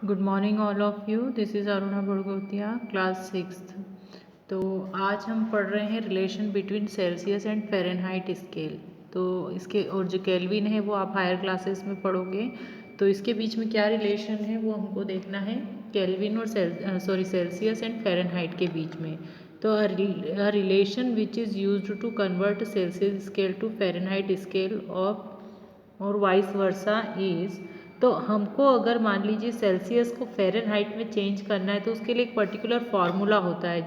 Good morning all of you. This is Aruna Budgotia, class 6th। तो आज हम पढ़ रहे हैं relation between Celsius and Fahrenheit scale. तो इसके और जो केल्विन है वो आप हायर क्लासेस में पढ़ोगे। तो इसके बीच में क्या रिलेशन है वो हमको देखना है, केल्विन और सेल्सियस एंड फ़ारेनहाइट के बीच में। तो a relation which is used to convert Celsius scale to Fahrenheit scale of और वाइस वर्सा इज़। तो हमको अगर मान लीजिए सेल्सियस को फ़ारेनहाइट में चेंज करना है तो उसके लिए एक पर्टिकुलर फार्मूला होता है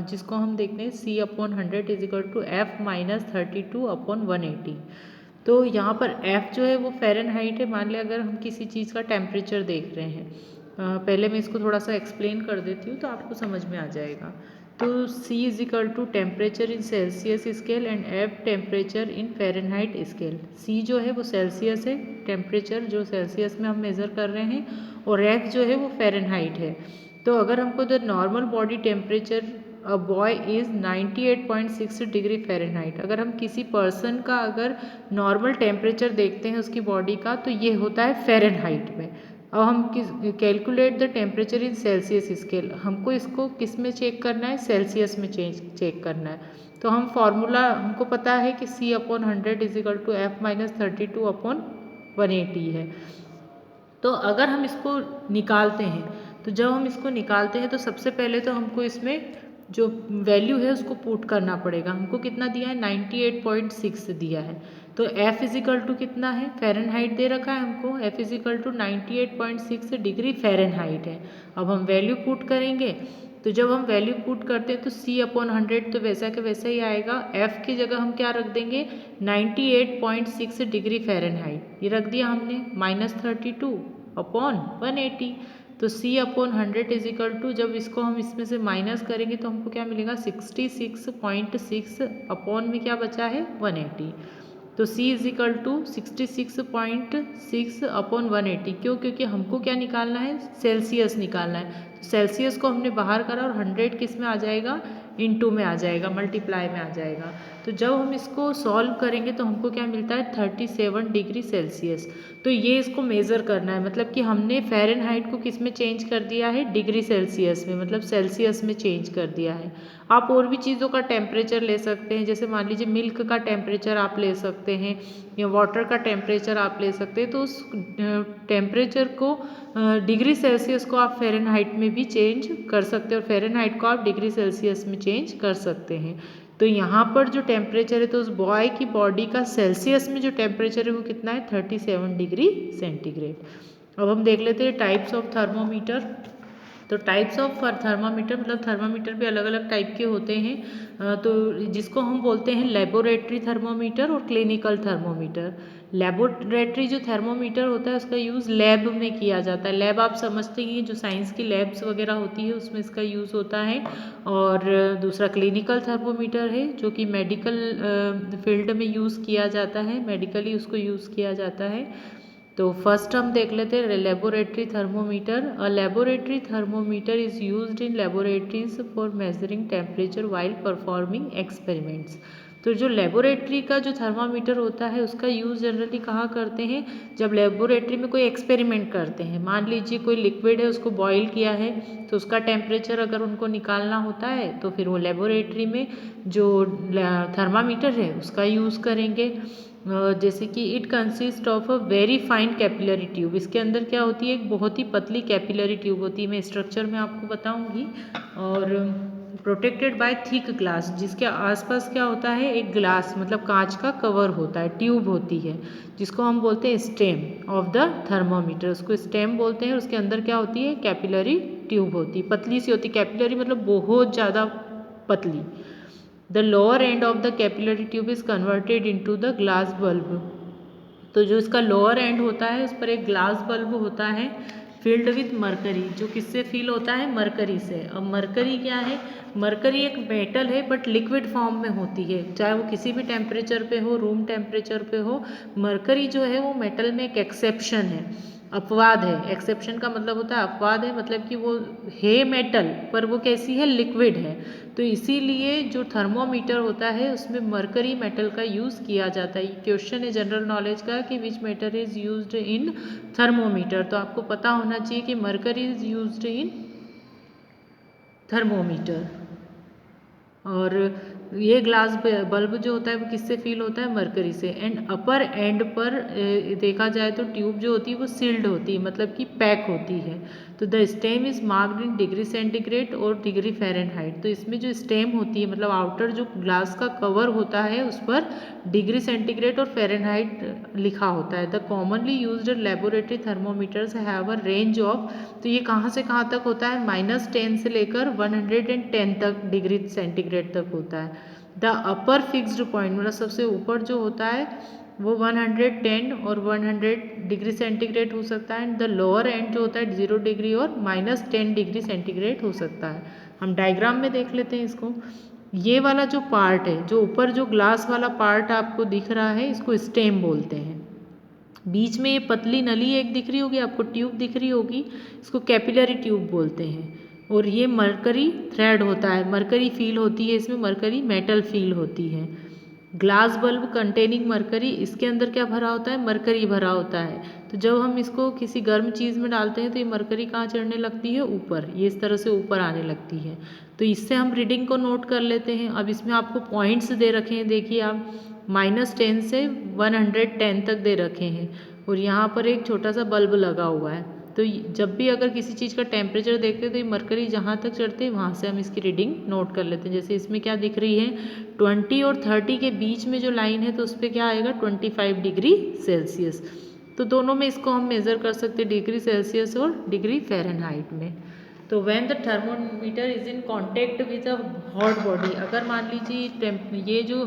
जिसको हम देखते हैं C/100 is equal to F-32/180। तो यहाँ पर F जो है वो फ़ारेनहाइट है। मान लिया अगर हम किसी चीज़ का टेम्परेचर देख रहे हैं, पहले मैं इसको थोड़ा सा एक्सप्लेन कर देती हूँ तो आपको समझ में आ जाएगा। तो C is equal to temperature in Celsius scale and F temperature in Fahrenheit scale. C जो है वो सेल्सियस है, टेम्परेचर जो सेल्सियस में हम मेज़र कर रहे हैं, और F जो है वो फ़ारेनहाइट है। तो अगर हमको the normal body temperature a boy is 98.6 degree Fahrenheit, अगर हम किसी पर्सन का अगर नॉर्मल टेम्परेचर देखते हैं उसकी बॉडी का तो ये होता है फ़ारेनहाइट में। अब हम calculate the temperature in Celsius scale, हमको इसको किस में चेक करना है, सेल्सियस में चेक करना है। तो हम फार्मूला हमको पता है कि C/100 is equal to F-32/180 है। तो अगर हम इसको निकालते हैं तो जब हम इसको निकालते हैं तो सबसे पहले तो हमको इसमें जो वैल्यू है उसको पुट करना पड़ेगा। हमको कितना दिया है, 98.6 दिया है। तो F इज इक्वल टू कितना है, फ़ारेनहाइट दे रखा है हमको, F is equal to 98.6 degree Fahrenheit है। अब हम वैल्यू पुट करेंगे तो जब हम वैल्यू पुट करते हैं तो C/100 तो वैसा के वैसा ही आएगा। F की जगह हम क्या रख देंगे, 98.6 डिग्री फ़ारेनहाइट, ये रख दिया हमने, -32/180। तो C/100 इज इक्वल टू, जब इसको हम इसमें से माइनस करेंगे तो हमको क्या मिलेगा, 66.6 अपॉन में क्या बचा है, 180। तो C इज इक्वल टू 66.6/180। क्यों, क्योंकि हमको क्या निकालना है, सेल्सियस निकालना है। तो सेल्सियस को हमने बाहर करा और 100 किस में आ जाएगा, इनटू में आ जाएगा, मल्टीप्लाई में आ जाएगा। तो जब हम इसको सॉल्व करेंगे तो हमको क्या मिलता है, 37 डिग्री सेल्सियस। तो ये इसको मेज़र करना है, मतलब कि हमने फ़ारेनहाइट को किस में चेंज कर दिया है, डिग्री सेल्सियस में, मतलब सेल्सियस में चेंज कर दिया है। आप और भी चीज़ों का टेम्परेचर ले सकते हैं, जैसे मान लीजिए मिल्क का टेम्परेचर आप ले सकते हैं या वाटर का टेम्परेचर आप ले सकते हैं। तो उस टेम्परेचर को, डिग्री सेल्सियस को आप फ़ारेनहाइट में भी चेंज कर सकते हैं और फ़ारेनहाइट को आप डिग्री सेल्सियस में चेंज कर सकते हैं। तो यहाँ पर जो टेम्परेचर है तो उस बॉय की बॉडी का सेल्सियस में जो टेम्परेचर है वो कितना है, 37 डिग्री सेंटीग्रेड। अब हम देख लेते हैं टाइप्स ऑफ थर्मोमीटर। तो टाइप्स ऑफ थर्मामीटर, मतलब थर्मामीटर भी अलग अलग टाइप के होते हैं। तो जिसको हम बोलते हैं लेबोरेटरी थर्मोमीटर और क्लिनिकल थर्मोमीटर। लेबोरेटरी जो थर्मोमीटर होता है उसका यूज़ लैब में किया जाता है। लैब आप समझते ही, जो साइंस की लैब्स वगैरह होती है उसमें इसका यूज़ होता है। और दूसरा क्लिनिकल थर्मोमीटर है जो कि मेडिकल फील्ड में यूज़ किया जाता है, मेडिकली उसको यूज़ किया जाता है। तो फर्स्ट हम देख लेते हैं laboratory thermometer. A laboratory thermometer is used in laboratories for measuring temperature while performing experiments. तो जो लेबोरेटरी का जो थर्मामीटर होता है उसका यूज़ जनरली कहाँ करते हैं, जब लेबोरेटरी में कोई एक्सपेरिमेंट करते हैं। मान लीजिए कोई लिक्विड है, उसको बॉईल किया है, तो उसका टेम्परेचर अगर उनको निकालना होता है तो फिर वो लेबोरेटरी में जो थर्मामीटर है उसका यूज़ करेंगे। जैसे कि it consist of a very fine capillary tube, इसके अंदर क्या होती है, एक बहुत ही पतली कैपिलरी ट्यूब होती है, मैं स्ट्रक्चर में आपको बताऊंगी। और प्रोटेक्टेड बाय थिक ग्लास, जिसके आसपास क्या होता है, एक ग्लास मतलब कांच का कवर होता है, ट्यूब होती है जिसको हम बोलते हैं स्टेम ऑफ द थर्मोमीटर, उसको स्टेम बोलते हैं। उसके अंदर क्या होती है, कैपिलरी ट्यूब होती है, पतली सी होती है, कैपिलरी मतलब बहुत ज़्यादा पतली। The lower end of the capillary tube is converted into the glass bulb. तो जो इसका लोअर एंड होता है उस पर एक ग्लास बल्ब होता है, फिल्ड विथ मरकरी, जो किससे फिल होता है, मरकरी से। अब मरकरी क्या है, मरकरी एक मेटल है बट लिक्विड फॉर्म में होती है, चाहे वो किसी भी टेम्परेचर पे हो, रूम टेम्परेचर पे हो। मरकरी जो है वो मेटल में एक एक्सेप्शन है। अपवाद है। एक्सेप्शन का मतलब होता है अपवाद है, मतलब कि वो है मेटल पर वो कैसी है, लिक्विड है। तो इसीलिए जो थर्मोमीटर होता है उसमें मरकरी मेटल का यूज़ किया जाता है। क्वेश्चन है जनरल नॉलेज का कि which metal is used in thermometer, तो आपको पता होना चाहिए कि mercury is used in thermometer. और ये ग्लास बल्ब जो होता है वो किससे फील होता है, मरकरी से। एंड अपर एंड पर देखा जाए तो ट्यूब जो होती है वो सील्ड होती है, मतलब कि पैक होती है। तो the stem is marked in degree centigrade और डिग्री फ़ारेनहाइट। तो इसमें जो स्टेम होती है, मतलब आउटर जो ग्लास का कवर होता है उस पर डिग्री सेंटीग्रेड और फ़ारेनहाइट लिखा होता है। The commonly used laboratory thermometers have a range of, तो ये कहाँ से कहाँ तक होता है, -10 से लेकर 110 तक डिग्री सेंटीग्रेड तक होता है। द अपर फिक्स्ड पॉइंट, मतलब सबसे ऊपर जो होता है वो 110 और 100 डिग्री सेंटीग्रेड हो सकता है। एंड द लोअर एंड जो होता है 0 डिग्री और -10 डिग्री सेंटीग्रेड हो सकता है। हम डायग्राम में देख लेते हैं इसको। ये वाला जो पार्ट है, जो ऊपर जो ग्लास वाला पार्ट आपको दिख रहा है, इसको स्टेम बोलते हैं। बीच में ये पतली नली एक दिख रही होगी आपको, ट्यूब दिख रही होगी, इसको कैपिलरी ट्यूब बोलते हैं। और ये मरकरी थ्रेड होता है, मरकरी फील होती है इसमें, मरकरी मेटल फील होती है। ग्लास बल्ब कंटेनिंग मरकरी, इसके अंदर क्या भरा होता है, मरकरी भरा होता है। तो जब हम इसको किसी गर्म चीज़ में डालते हैं तो ये मरकरी कहाँ चढ़ने लगती है, ऊपर, ये इस तरह से ऊपर आने लगती है। तो इससे हम रीडिंग को नोट कर लेते हैं। अब इसमें आपको पॉइंट्स दे रखे हैं, देखिए आप, -10 से 110 तक दे रखे हैं। और यहाँ पर एक छोटा सा बल्ब लगा हुआ है। तो जब भी अगर किसी चीज़ का टेम्परेचर देखते हैं तो ये मरकरी जहाँ तक चढ़ते हैं वहाँ से हम इसकी रीडिंग नोट कर लेते हैं। जैसे इसमें क्या दिख रही है, 20 और 30 के बीच में जो लाइन है तो उस पर क्या आएगा, 25 डिग्री सेल्सियस। तो दोनों में इसको हम मेज़र कर सकते हैं, डिग्री सेल्सियस और डिग्री फ़ारेनहाइट में। तो when the thermometer is in contact with a hot body, अगर मान लीजिए ये जो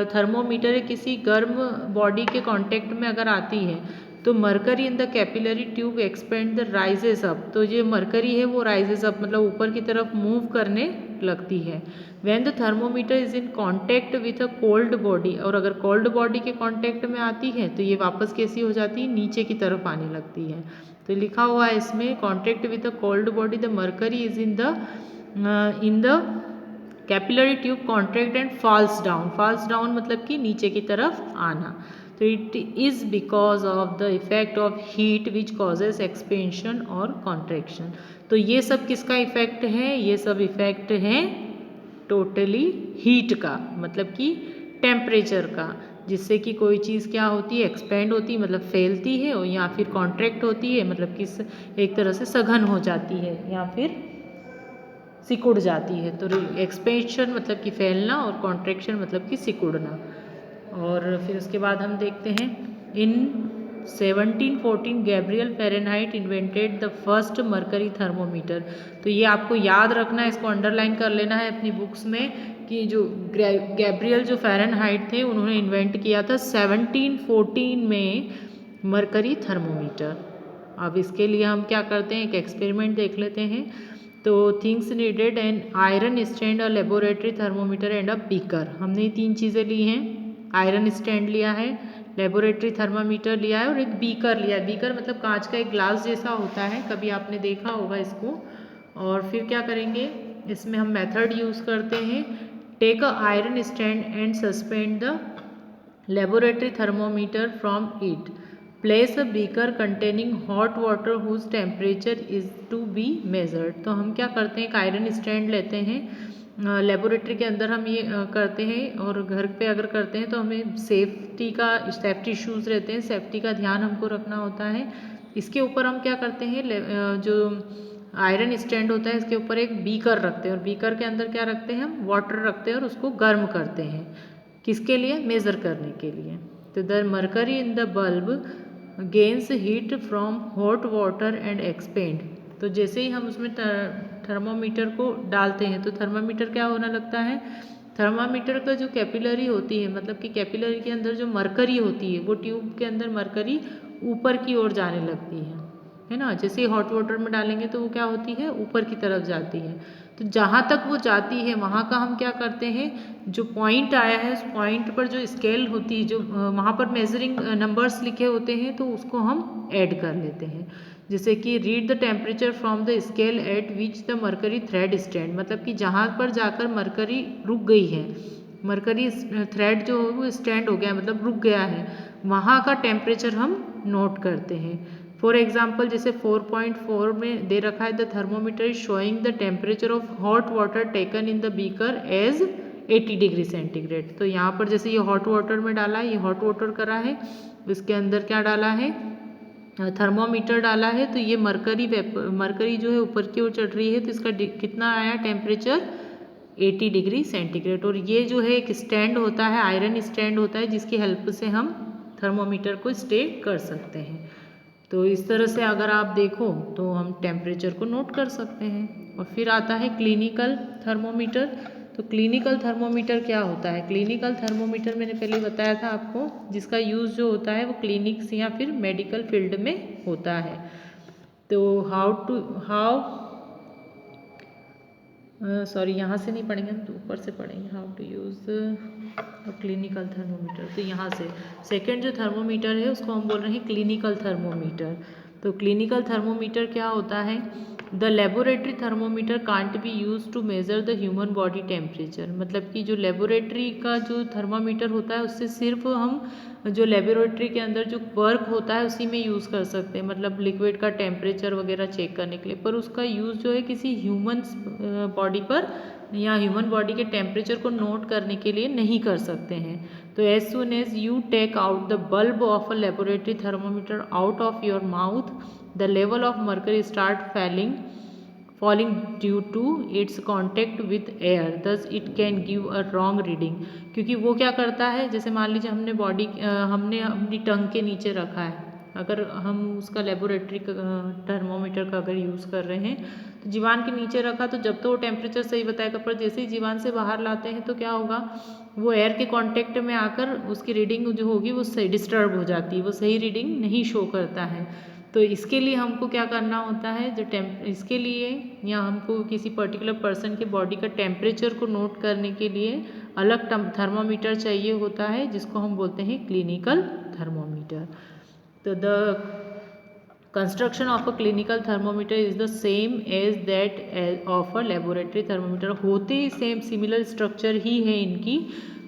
थर्मोमीटर है किसी गर्म बॉडी के कांटेक्ट में अगर आती है तो mercury in the capillary tube expand the rises up, तो ये मरकरी है वो राइजेस अप, मतलब ऊपर की तरफ मूव करने लगती है। When the thermometer is in contact with a cold body, और अगर कोल्ड बॉडी के कांटेक्ट में आती है तो ये वापस कैसी हो जाती है, नीचे की तरफ आने लगती है। तो लिखा हुआ है इसमें, contact with a cold body the mercury is in the capillary tube contract and falls down मतलब कि नीचे की तरफ आना। तो it is because of the effect of heat which causes expansion और कॉन्ट्रैक्शन। तो ये सब किसका इफेक्ट है, ये सब इफेक्ट है टोटली हीट का, मतलब कि टेम्परेचर का, जिससे कि कोई चीज़ क्या होती है, एक्सपेंड होती है मतलब फैलती है, और या फिर कॉन्ट्रैक्ट होती है मतलब कि एक तरह से सघन हो जाती है या फिर सिकुड़ जाती है। तो एक्सपेंशन मतलब कि फैलना और कॉन्ट्रैक्शन मतलब कि सिकुड़ना। और फिर उसके बाद हम देखते हैं, इन 1714 Gabriel Fahrenheit invented the first mercury thermometer. तो ये आपको याद रखना है, इसको अंडरलाइन कर लेना है अपनी बुक्स में कि जो गैब्रियल जो फ़ारेनहाइट थे उन्होंने इन्वेंट किया था 1714 में मरकरी थर्मोमीटर। अब इसके लिए हम क्या करते हैं, एक एक्सपेरिमेंट देख लेते हैं। तो things needed an iron stand, a laboratory thermometer and a beaker. हमने 3 चीज़ें ली हैं, आयरन स्टैंड लिया है, लेबोरेटरी थर्मामीटर लिया है और एक बीकर लिया है। बीकर मतलब कांच का एक ग्लास जैसा होता है, कभी आपने देखा होगा इसको। और फिर क्या करेंगे, इसमें हम मेथड यूज़ करते हैं, take a iron stand and suspend the laboratory thermometer from it, place a beaker containing hot water whose temperature is to be measured. तो हम क्या करते हैं, एक आयरन स्टैंड लेते हैं, लेबोरेटरी के अंदर हम ये करते हैं, और घर पे अगर करते हैं तो हमें सेफ्टी शूज़ रहते हैं, सेफ्टी का ध्यान हमको रखना होता है। इसके ऊपर हम क्या करते हैं, जो आयरन स्टैंड होता है इसके ऊपर एक बीकर रखते हैं, और बीकर के अंदर क्या रखते हैं, हम वाटर रखते हैं और उसको गर्म करते हैं, किसके लिए, मेज़र करने के लिए। तो the mercury in the bulb gains heat from hot water and expand. तो जैसे ही हम उसमें थर्मामीटर को डालते हैं तो थर्मामीटर क्या होने लगता है, थर्मामीटर का जो कैपिलरी होती है, मतलब कि कैपिलरी के अंदर जो मरकरी होती है वो ट्यूब के अंदर मरकरी ऊपर की ओर जाने लगती है है ना। जैसे ही हॉट वाटर में डालेंगे तो वो क्या होती है, ऊपर की तरफ जाती है। तो जहाँ तक वो जाती है वहाँ का हम क्या करते हैं, जो पॉइंट आया है उस पॉइंट पर जो स्केल होती है, जो वहाँ पर मेजरिंग नंबर्स लिखे होते हैं, तो उसको हम ऐड कर लेते हैं। जैसे कि read the temperature from the scale eight which the mercury thread stand, मतलब कि जहाँ पर जाकर मरकरी रुक गई है, मरकरी थ्रेड जो वो स्टैंड हो गया मतलब रुक गया है, वहाँ का टेम्परेचर हम नोट करते हैं। फॉर एग्जाम्पल जैसे 4.4 में दे रखा है the thermometer is showing the temperature of hot water taken in the beaker as 80 degree centigrade. तो यहाँ पर जैसे ये हॉट वाटर में डाला है, ये हॉट वाटर करा है, इसके अंदर क्या डाला है, थर्मोमीटर डाला है, तो ये मरकरी जो है ऊपर की ओर चढ़ रही है, तो इसका कितना आया टेम्परेचर, 80 डिग्री सेंटीग्रेड। और ये जो है एक स्टैंड होता है, आयरन स्टैंड होता है, जिसकी हेल्प से हम थर्मोमीटर को स्टे कर सकते हैं। तो इस तरह से अगर आप देखो तो हम टेम्परेचर को नोट कर सकते हैं। और फिर आता है क्लिनिकल थर्मोमीटर। तो क्लिनिकल थर्मोमीटर क्या होता है, क्लिनिकल थर्मोमीटर मैंने पहले बताया था आपको, जिसका यूज़ जो होता है वो क्लिनिक्स या फिर मेडिकल फील्ड में होता है। तो सॉरी यहाँ से नहीं पढ़ेंगे, हम तो ऊपर से पढ़ेंगे, how to use clinical thermometer. तो यहाँ से सेकंड जो थर्मोमीटर है उसको हम बोल रहे हैं क्लिनिकल थर्मोमीटर। तो क्लिनिकल थर्मोमीटर क्या होता है, the laboratory thermometer can't be use to measure the human body temperature, मतलब कि जो लेबोरेटरी का जो थर्मामीटर होता है उससे सिर्फ हम जो लेबोरेटरी के अंदर जो वर्क होता है उसी में यूज़ कर सकते हैं, मतलब लिक्विड का टेम्परेचर वगैरह चेक करने के लिए, पर उसका यूज़ जो है किसी ह्यूमन बॉडी पर या ह्यूमन बॉडी के टेम्परेचर को नोट करने के लिए नहीं कर सकते हैं। तो as soon as you take out the bulb of a laboratory thermometer out of your mouth, the level of mercury start falling due to its contact with air, thus it can give a wrong reading। क्योंकि वो क्या करता है, जैसे मान लीजिए हमने अपनी टंग के नीचे रखा है, अगर हम उसका लेबोरेटरी थर्मोमीटर का अगर यूज़ कर रहे हैं तो जीवान के नीचे रखा, तो जब तो वो टेम्परेचर सही बताएगा, पर जैसे ही जीवान से बाहर लाते हैं तो क्या होगा, वो एयर के कांटेक्ट में आकर उसकी रीडिंग जो होगी वो सही डिस्टर्ब हो जाती है, वो सही रीडिंग नहीं शो करता है। तो इसके लिए हमको क्या करना होता है, इसके लिए या हमको किसी पर्टिकुलर पर्सन के बॉडी का टेम्परेचर को नोट करने के लिए अलग थर्मोमीटर चाहिए होता है, जिसको हम बोलते हैं क्लिनिकल थर्मोमीटर। तो the construction of a clinical thermometer is the same as that of a laboratory thermometer, होते ही सेम सिमिलर स्ट्रक्चर ही है इनकी।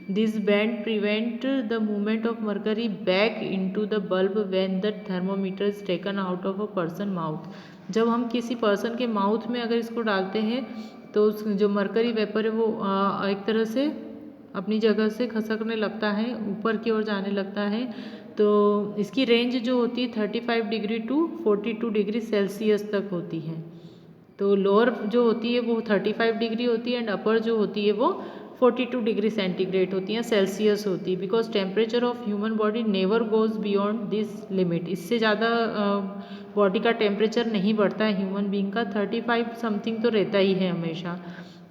This band prevent the movement of mercury back into the bulb when the thermometer is taken out of a person mouth. जब हम किसी person के mouth में अगर इसको डालते हैं तो जो मर्करी वेपर है वो एक तरह से अपनी जगह से खसकने लगता है, ऊपर की ओर जाने लगता है। तो इसकी रेंज जो होती है 35 डिग्री टू 42 डिग्री सेल्सियस तक होती है। तो लोअर जो होती है वो 35 डिग्री होती है एंड अपर जो होती है वो 42 डिग्री सेंटीग्रेड होती है, सेल्सियस होती है। Because temperature of human body never goes beyond this limit, इससे ज़्यादा बॉडी का टेम्परेचर नहीं बढ़ता है ह्यूमन बीइंग का, 35 समथिंग तो रहता ही है हमेशा।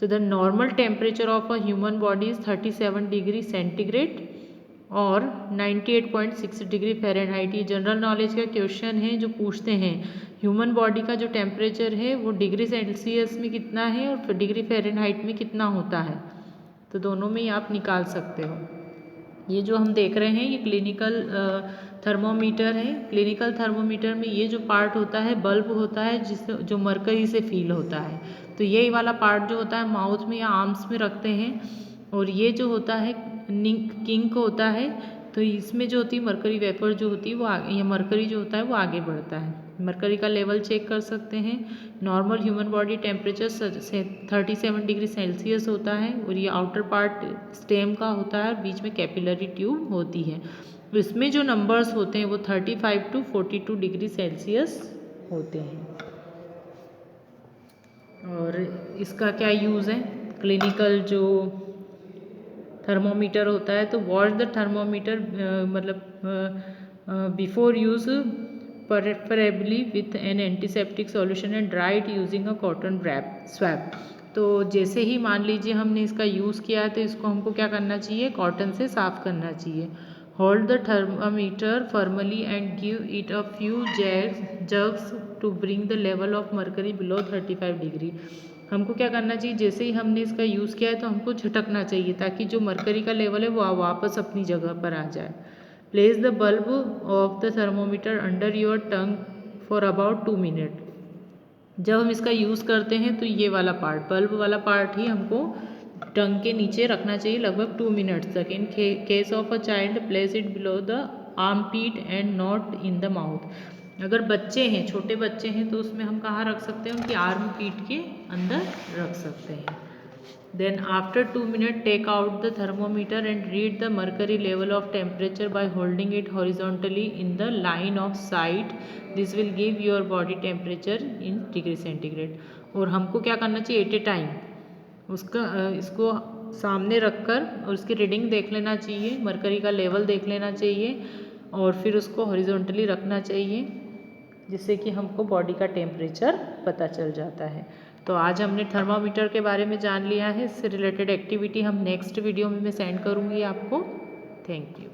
तो the normal temperature of a human body is 37 degree centigrade और 98.6 डिग्री फ़ारेनहाइट। ये जनरल नॉलेज का क्वेश्चन है जो पूछते हैं ह्यूमन बॉडी का जो टेम्परेचर है वो डिग्री सेल्सियस में कितना है और डिग्री फ़ारेनहाइट में कितना होता है, तो दोनों में ही आप निकाल सकते हो। ये जो हम देख रहे हैं ये क्लिनिकल थर्मोमीटर है। क्लिनिकल थर्मोमीटर में ये जो पार्ट होता है बल्ब होता है जिससे जो मरकरी से फील होता है, तो यही वाला पार्ट जो होता है माउथ में या आर्म्स में रखते हैं। और ये जो होता है किंक होता है, तो इसमें जो होती है मरकरी वेपर जो होती है वो आगे, या मरकरी जो होता है वो आगे बढ़ता है। मरकरी का लेवल चेक कर सकते हैं। Normal human body temperature 37 degree Celsius होता है और ये आउटर पार्ट स्टेम का होता है और बीच में कैपिलरी ट्यूब होती है। तो इसमें जो नंबर्स होते हैं वो 35 टू 42 डिग्री सेल्सियस होते हैं। और इसका क्या यूज़ है, क्लिनिकल जो थर्मोमीटर होता है, तो वॉश द थर्मोमीटर मतलब before use preferably with an antiseptic solution and dry it using a cotton swap. तो जैसे ही मान लीजिए हमने इसका यूज़ किया है तो इसको हमको क्या करना चाहिए, कॉटन से साफ़ करना चाहिए। Hold the thermometer firmly and give it a few jerks to bring the level of mercury below 35 degree. हमको क्या करना चाहिए, जैसे ही हमने इसका यूज़ किया है तो हमको झटकना चाहिए ताकि जो मरकरी का लेवल है वो वापस अपनी जगह पर आ जाए। Place the bulb of the thermometer under your tongue for about 2 minute. जब हम इसका यूज़ करते हैं तो ये वाला पार्ट, बल्ब वाला पार्ट ही हमको टंग के नीचे रखना चाहिए लगभग 2 मिनट्स तक। In case of a child place it below the armpit and not in the mouth. अगर बच्चे हैं, छोटे बच्चे हैं, तो उसमें हम कहाँ रख सकते हैं, उनकी आर्म पीट के अंदर रख सकते हैं। Then after 2 minutes take out the thermometer and read the mercury level of temperature by holding it horizontally in the line of sight. This will give your body temperature in degree centigrade। और हमको क्या करना चाहिए, eight ए time इसको सामने रखकर और उसकी रीडिंग देख लेना चाहिए, मरकरी का लेवल देख लेना चाहिए और फिर उसको हॉरिजॉन्टली रखना चाहिए जिससे कि हमको बॉडी का टेम्परेचर पता चल जाता है। तो आज हमने थर्मामीटर के बारे में जान लिया है। इससे रिलेटेड एक्टिविटी हम नेक्स्ट वीडियो में मैं सेंड करूँगी आपको। Thank you.